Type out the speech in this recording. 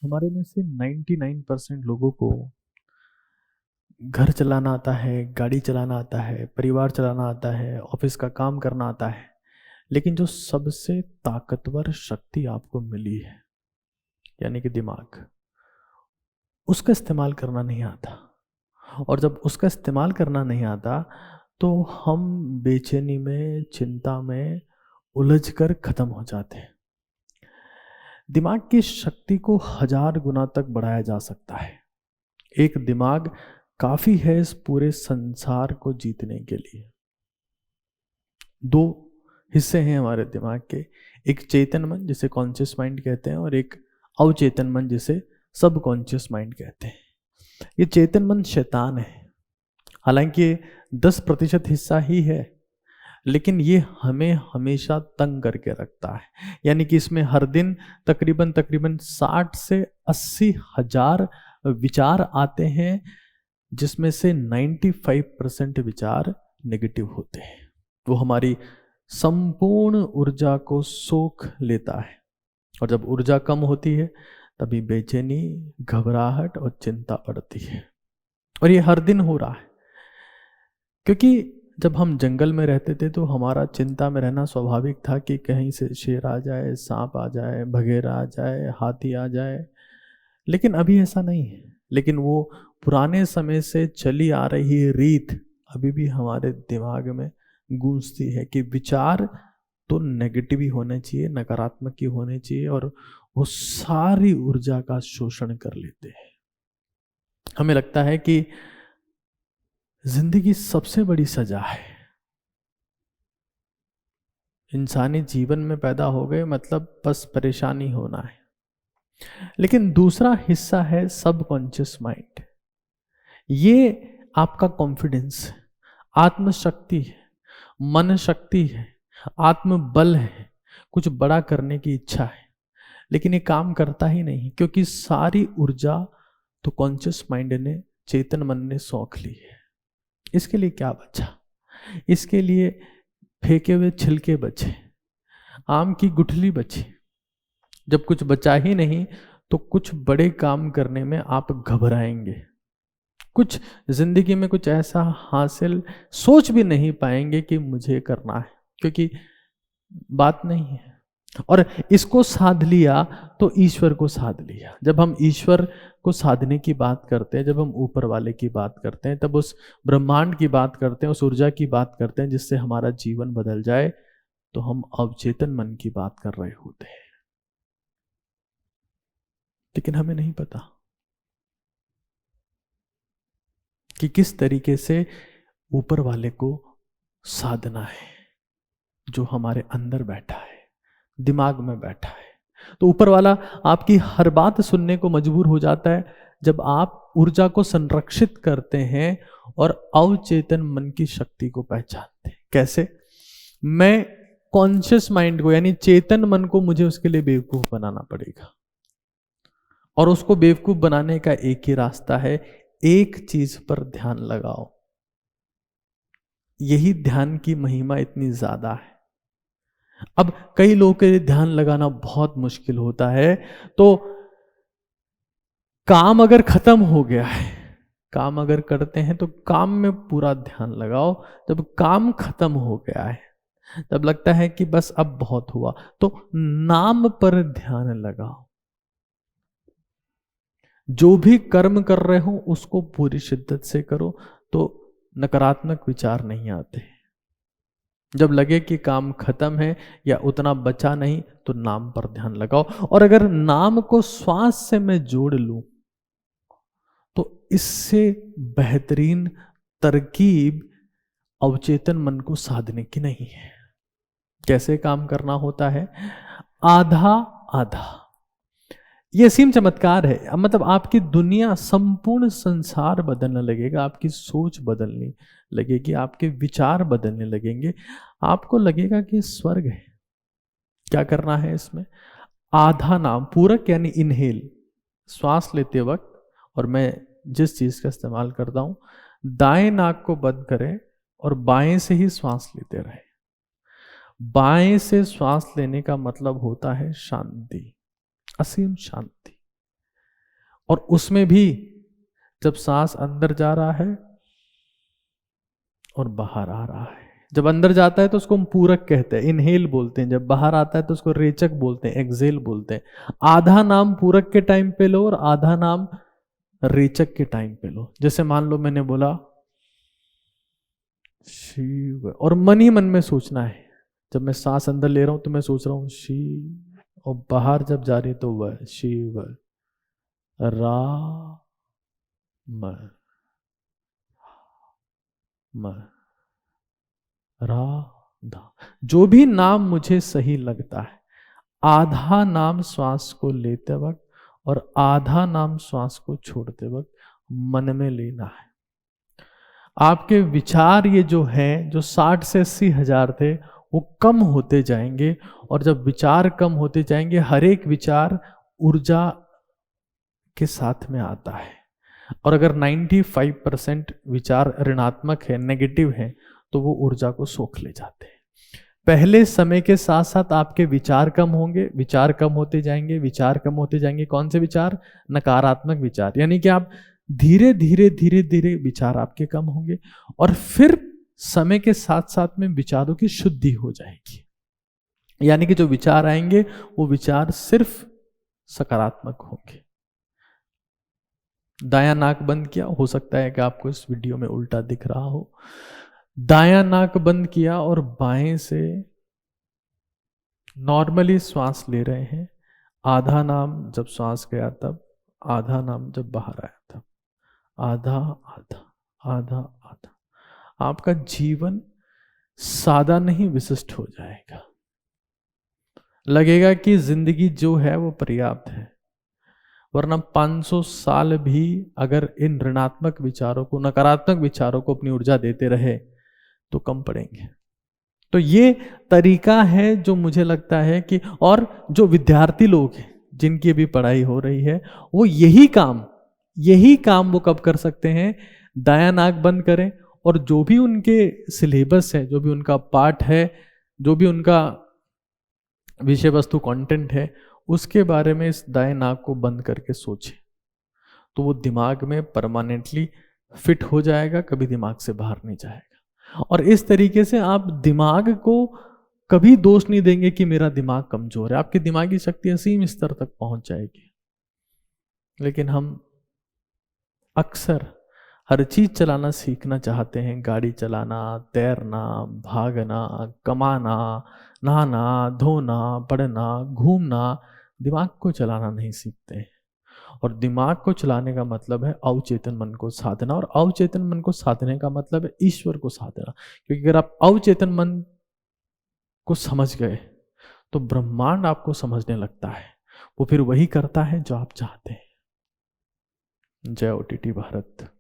हमारे में से 99% लोगों को घर चलाना आता है, गाड़ी चलाना आता है, परिवार चलाना आता है, ऑफिस का काम करना आता है। लेकिन जो सबसे ताकतवर शक्ति आपको मिली है, यानी कि दिमाग, उसका इस्तेमाल करना नहीं आता। और जब उसका इस्तेमाल करना नहीं आता तो हम बेचैनी में, चिंता में उलझ कर खत्म हो जाते हैं। दिमाग की शक्ति को 1000 गुना तक बढ़ाया जा सकता है। एक दिमाग काफी है इस पूरे संसार को जीतने के लिए। दो हिस्से हैं हमारे दिमाग के, एक चेतन मन जिसे कॉन्शियस माइंड कहते हैं और एक अवचेतन मन जिसे सब कॉन्शियस माइंड कहते हैं। ये चेतन मन शैतान है। हालांकि ये 10% हिस्सा ही है, लेकिन ये हमें हमेशा तंग करके रखता है। यानी कि इसमें हर दिन तकरीबन 60 से 80 हजार विचार आते हैं, जिसमें से 95% विचार नेगेटिव होते हैं। वो हमारी संपूर्ण ऊर्जा को सोख लेता है। और जब ऊर्जा कम होती है तभी बेचैनी, घबराहट और चिंता बढ़ती है। और ये हर दिन हो रहा है, क्योंकि जब हम जंगल में रहते थे तो हमारा चिंता में रहना स्वाभाविक था कि कहीं से शेर आ जाए, सांप आ जाए, भगेरा आ जाए, हाथी आ जाए। लेकिन अभी ऐसा नहीं है। लेकिन वो पुराने समय से चली आ रही रीत अभी भी हमारे दिमाग में गूंजती है कि विचार तो नेगेटिव ही होने चाहिए, नकारात्मक ही होने चाहिए, और वो सारी ऊर्जा का शोषण कर लेते हैं। हमें लगता है कि जिंदगी सबसे बड़ी सजा है। इंसानी जीवन में पैदा हो गए मतलब बस परेशानी होना है। लेकिन दूसरा हिस्सा है सबकॉन्शियस माइंड। ये आपका कॉन्फिडेंस, आत्मशक्ति है, मन शक्ति है, आत्मबल है, कुछ बड़ा करने की इच्छा है। लेकिन ये काम करता ही नहीं, क्योंकि सारी ऊर्जा तो कॉन्शियस माइंड ने, चेतन मन ने सौख ली है। इसके लिए क्या बचा? इसके लिए फेंके हुए छिलके बचे, आम की गुठली बची। जब कुछ बचा ही नहीं तो कुछ बड़े काम करने में आप घबराएंगे, कुछ जिंदगी में कुछ ऐसा हासिल सोच भी नहीं पाएंगे कि मुझे करना है, क्योंकि बात नहीं है। और इसको साध लिया तो ईश्वर को साध लिया। जब हम ईश्वर को साधने की बात करते हैं, जब हम ऊपर वाले की बात करते हैं, तब उस ब्रह्मांड की बात करते हैं, उस ऊर्जा की बात करते हैं जिससे हमारा जीवन बदल जाए, तो हम अवचेतन मन की बात कर रहे होते हैं। लेकिन हमें नहीं पता कि किस तरीके से ऊपर वाले को साधना है, जो हमारे अंदर बैठा है, दिमाग में बैठा है। तो ऊपर वाला आपकी हर बात सुनने को मजबूर हो जाता है जब आप ऊर्जा को संरक्षित करते हैं और अवचेतन मन की शक्ति को पहचानते हैं। कैसे? मैं कॉन्शियस माइंड को, यानी चेतन मन को, मुझे उसके लिए बेवकूफ बनाना पड़ेगा। और उसको बेवकूफ बनाने का एक ही रास्ता है, एक चीज पर ध्यान लगाओ। यही ध्यान की महिमा इतनी ज्यादा है। अब कई लोगों के लिए ध्यान लगाना बहुत मुश्किल होता है। तो काम अगर खत्म हो गया है, काम अगर करते हैं तो काम में पूरा ध्यान लगाओ। जब काम खत्म हो गया है, तब लगता है कि बस अब बहुत हुआ, तो नाम पर ध्यान लगाओ। जो भी कर्म कर रहे हो उसको पूरी शिद्दत से करो, तो नकारात्मक विचार नहीं आते। जब लगे कि काम खत्म है या उतना बचा नहीं, तो नाम पर ध्यान लगाओ। और अगर नाम को श्वास से मैं जोड़ लूं तो इससे बेहतरीन तरकीब अवचेतन मन को साधने की नहीं है। कैसे काम करना होता है? आधा आधा। ये असीम चमत्कार है। मतलब आपकी दुनिया, संपूर्ण संसार बदलने लगेगा, आपकी सोच बदलने लगेगी, आपके विचार बदलने लगेंगे। आपको लगेगा कि स्वर्ग है। क्या करना है इसमें? आधा नाम, पूरक यानी इनहेल, श्वास लेते वक्त, और मैं जिस चीज का इस्तेमाल करता हूं, दाएं नाक को बंद करें और बाएं से ही श्वास लेते रहे। बाएं से श्वास लेने का मतलब होता है शांति, असीम शांति। और उसमें भी जब सांस अंदर जा रहा है और बाहर आ रहा है, जब अंदर जाता है तो उसको हम पूरक कहते हैं, इनहेल बोलते हैं, जब बाहर आता है तो उसको रेचक बोलते हैं, एक्सेल बोलते हैं। आधा नाम पूरक के टाइम पे लो और आधा नाम रेचक के टाइम पे लो। जैसे मान लो मैंने बोला शिव, और मन ही मन में सोचना है। जब मैं सांस अंदर ले रहा हूं तो मैं सोच रहा हूं शिव, और बाहर जब जा रही तो वह शिव राम राधा, जो भी नाम मुझे सही लगता है, आधा नाम श्वास को लेते वक्त और आधा नाम श्वास को छोड़ते वक्त मन में लेना है। आपके विचार ये जो हैं, जो 60 से 80 हजार थे, वो कम होते जाएंगे, और जब विचार कम होते जाएंगे, हर एक विचार ऊर्जा के साथ में आता है। और अगर 95% विचार ऋणात्मक है, नेगेटिव है, तो वो ऊर्जा को सोख ले जाते हैं। पहले समय के साथ साथ आपके विचार कम होंगे, विचार कम होते जाएंगे, विचार कम होते जाएंगे। कौन से विचार? नकारात्मक विचार। यानी कि आप धीरे धीरे धीरे धीरे विचार आपके कम होंगे, और फिर समय के साथ साथ में विचारों की शुद्धि हो जाएगी। यानी कि जो विचार आएंगे वो विचार सिर्फ सकारात्मक होंगे। दायां नाक बंद किया, हो सकता है कि आपको इस वीडियो में उल्टा दिख रहा हो। दायां नाक बंद किया और बाएं से नॉर्मली श्वास ले रहे हैं। आधा नाम जब श्वास गया तब, आधा नाम जब बाहर आया तब, आधा आधा आधा आधा। आपका जीवन सादा नहीं विशिष्ट हो जाएगा। लगेगा कि जिंदगी जो है वो पर्याप्त है, वरना 500 साल भी अगर इन ऋणात्मक विचारों को, नकारात्मक विचारों को अपनी ऊर्जा देते रहे तो कम पड़ेंगे। तो ये तरीका है जो मुझे लगता है कि, और जो विद्यार्थी लोग हैं जिनकी अभी पढ़ाई हो रही है, वो यही काम वो कब कर सकते हैं? दायां नाक बंद करें, और जो भी उनके सिलेबस है, जो भी उनका पाठ है, जो भी उनका विषय वस्तु कंटेंट है, उसके बारे में इस दाएं नाक को बंद करके सोचें, तो वो दिमाग में परमानेंटली फिट हो जाएगा, कभी दिमाग से बाहर नहीं जाएगा। और इस तरीके से आप दिमाग को कभी दोष नहीं देंगे कि मेरा दिमाग कमजोर है। आपकी दिमागी शक्ति असीम स्तर तक पहुंच जाएगी। लेकिन हम अक्सर हर चीज चलाना सीखना चाहते हैं, गाड़ी चलाना, तैरना, भागना, कमाना, नहाना, धोना, पढ़ना, घूमना, दिमाग को चलाना नहीं सीखते हैं। और दिमाग को चलाने का मतलब है अवचेतन मन को साधना, और अवचेतन मन को साधने का मतलब है ईश्वर को साधना। क्योंकि अगर आप अवचेतन मन को समझ गए तो ब्रह्मांड आपको समझने लगता है, वो फिर वही करता है जो आप चाहते हैं। जय OTT भारत।